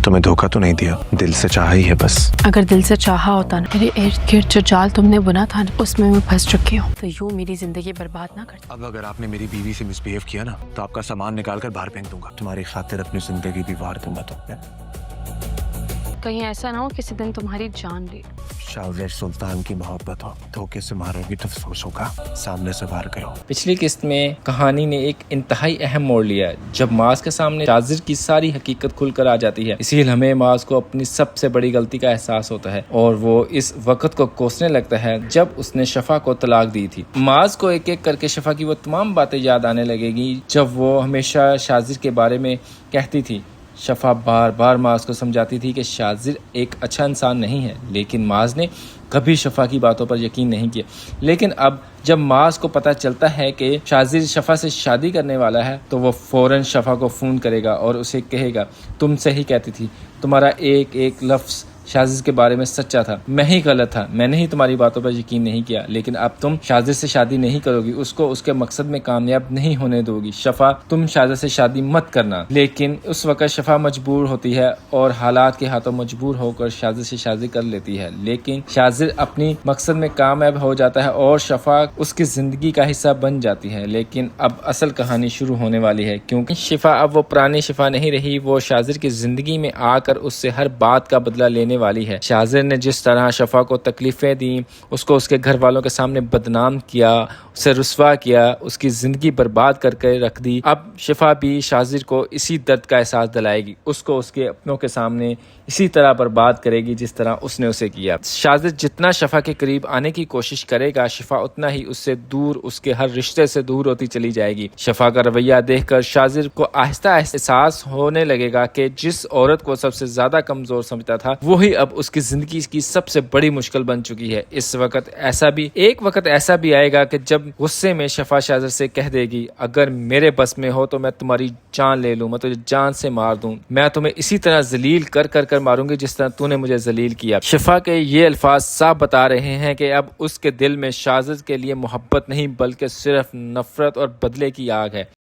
तुम्हें धोखा तो नहीं दिया, दिल से चाहा ही है बस। अगर दिल से चाहा होता ना, मेरे इर्द गिर्द जो जाल तुमने बुना था ना, उसमें मैं फंस चुकी हूँ। तो यूं मेरी जिंदगी बर्बाद ना कर। अब अगर आपने मेरी बीवी से मिसबिहेव किया ना, तो आपका सामान निकाल कर बाहर फेंक दूंगा। तुम्हारी खातिर अपनी जिंदगी भी वार दूंगा। कहीं ऐसा ना हो किसी दिन तुम्हारी जान ले। शाहजेब सुल्तान की मोहब्बत हो, धोखे से मारोगी तो अफसोस होगा। सामने से वार करो। पिछली किस्त में कहानी ने एक इंतहाई अहम मोड़ लिया जब माज के सामने शाजिर की सारी हकीकत खुलकर आ जाती है। इसीलिए हमें माज को अपनी सबसे बड़ी गलती का एहसास होता है और वो इस वक्त को कोसने लगता है जब उसने शफा को तलाक दी थी। माज को एक एक करके शफा की वो तमाम बातें याद आने लगेगी जब वो हमेशा शाजिर के बारे में कहती थी। शफा बार बार माज को समझाती थी कि शाजिर एक अच्छा इंसान नहीं है, लेकिन माज ने कभी शफा की बातों पर यकीन नहीं किया। लेकिन अब जब माज को पता चलता है कि शाजिर शफा से शादी करने वाला है तो वो फौरन शफा को फ़ोन करेगा और उसे कहेगा, तुम सही कहती थी, तुम्हारा एक एक लफ्ज़ शाजिर के बारे में सच्चा था, मैं ही गलत था, मैंने ही तुम्हारी बातों पर यकीन नहीं किया। लेकिन अब तुम शाजिर से शादी नहीं करोगी, उसको उसके मकसद में कामयाब नहीं होने दोगी। शफा, तुम शाजिर से शादी मत करना। लेकिन उस वक्त शफा मजबूर होती है और हालात के हाथों मजबूर होकर शाजिर से शादी कर लेती है। लेकिन शाजिर अपनी मकसद में कामयाब हो जाता है और शफा उसकी जिंदगी का हिस्सा बन जाती है। लेकिन अब असल कहानी शुरू होने वाली है, क्योंकि शिफा अब वो पुरानी शिफा नहीं रही। वो शाजिर की जिंदगी में आकर उससे हर बात का बदला लेने वाली है। शाजिर ने जिस तरह शफा को तकलीफें दी, उसको उसके घर वालों के सामने बदनाम किया, उसे रुस्वा किया, उसकी जिंदगी बर्बाद करके रख दी। अब शिफा भी शाजिर को इसी दर्द का एहसास दिलाएगी, उसको उसके अपनों के सामने इसी तरह बर्बाद करेगी जिस तरह उसने उसे किया। शाजिर जितना शफा के करीब आने की कोशिश करेगा, शिफा उतना ही उससे दूर, उसके हर रिश्ते से दूर होती चली जाएगी। शफा का रवैया देखकर शाजिर को आहिस्ता एहसास होने लगेगा कि जिस औरत को सबसे ज्यादा कमजोर समझता था, वही अब उसकी जिंदगी की सबसे बड़ी मुश्किल बन चुकी है। एक वक्त ऐसा भी आएगा कि जब गुस्से में शफा शाजिर से कह देगी, अगर मेरे बस में हो तो मैं तुम्हारी जान ले लूं, मैं तुझे जान से मार दूं, मैं तुम्हें इसी तरह जलील कर कर कर मारूंगी जिस तरह तूने मुझे जलील किया। शफा के ये अल्फाज साफ बता रहे हैं कि अब उसके दिल में शाजिर के लिए मोहब्बत नहीं बल्कि सिर्फ नफरत और बदले की आग है।